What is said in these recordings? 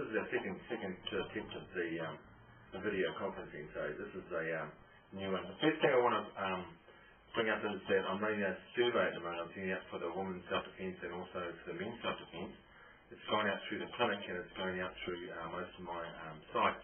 this is our second attempt at the video conferencing, so this is a new one. The first thing I want to bring up is that I'm running a survey at the moment. I'm doing it for the women's self-defense and also for the men's self-defense. It's going out through the clinic and it's going out through most of my sites.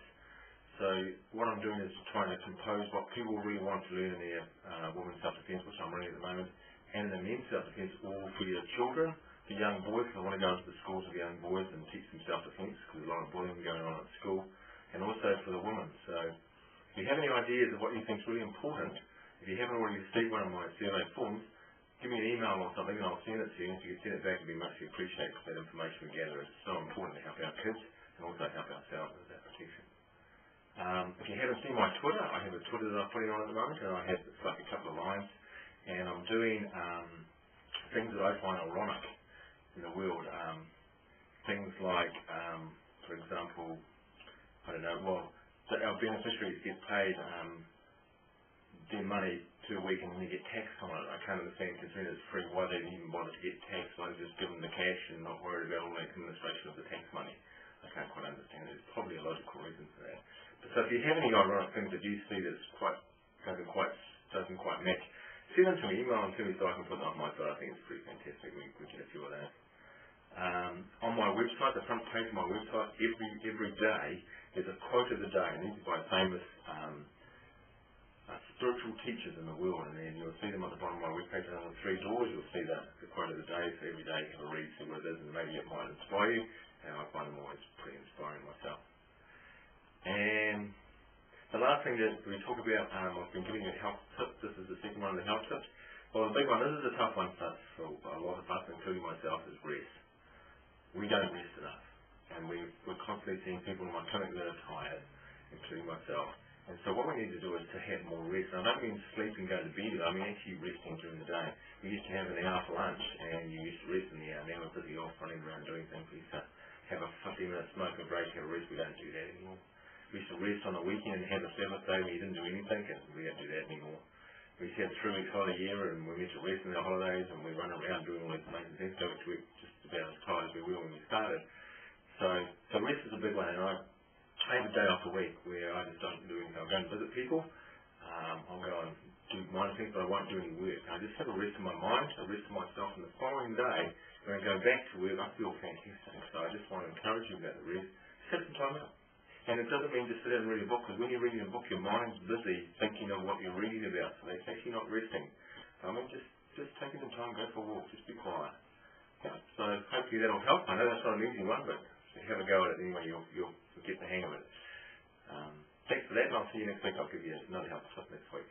So what I'm doing is trying to compose what people really want to learn in their women's self-defense, which I'm running at the moment, and in the men's self-defense, all for your children, for young boys. I want to go into the schools with young boys and teach them self-defense because there's a lot of bullying going on at school, and also for the women. So if you have any ideas of what you think is really important, if you haven't already received one of my survey forms, give me an email or something and I'll send it to you. If you can send it back, it would be much appreciated because that information we gather is so important to help our kids and also help ourselves with that protection. If you haven't seen my Twitter, I have a Twitter that I'm putting on at the moment, and I have it's like a couple of lines, and I'm doing things that I find ironic in the world. Things like, for example, I don't know, well, our beneficiaries get paid their money per week and then they get taxed on it. I can't understand, considering it's free, why they even bother to get taxed, why they just give them the cash and not worried about all the administration of the tax money. I can't quite understand it. There's probably a logical reason for that. So if you have any ironic things that you see that's doesn't quite match, send them to me, email them to me so I can put them on my site. I think it's pretty fantastic. We get a few of that. On my website, the front page of my website, every day there's a quote of the day, and these are by famous spiritual teachers in the world, and then you'll see them at the bottom of my webpage. And on the 3 doors, you'll see the quote of the day. So every day you can read, see what it is, and maybe it might inspire you. And I find them always pretty inspiring myself. And the last thing that we talk about, I've been giving you a health tip. This is the second one of the health tips. Well, the big one, this is a tough one for a lot of us, including myself, is rest. We don't rest enough. And we're constantly seeing people in my clinic that are tired, including myself. And so what we need to do is to have more rest. And I don't mean sleep and go to bed, I mean actually resting during the day. We used to have an hour for lunch, and you used to rest in the hour. Now we're busy off running around doing things. We used to have a 15-minute smoke and break, have a rest. We don't do that anymore. We used to rest on a weekend and have a Sabbath day where you didn't do anything, and we don't do that anymore. We used to have 3 weeks holiday a year, and we went to rest in our holidays, and we run around doing all these amazing things, go to work just about as tired as we were when we started. So rest is a big one, and I have a day off a week where I just don't do anything. I'll go and visit people, I'll go and do minor things, but I won't do any work. I just have a rest of my mind, a rest of myself, and the following day, when I go back to work, I feel fantastic. So I just want to encourage you about the rest. Set some time out. And it doesn't mean just sit down and read a book, because when you're reading a book, your mind's busy thinking of what you're reading about, so that's actually not resting. I mean, just taking some time, go for a walk, just be quiet. Yeah. So hopefully that'll help. I know that's not an easy one, but have a go at it anyway, you'll get the hang of it. Thanks for that, and I'll see you next week. I'll give you another help tip next week.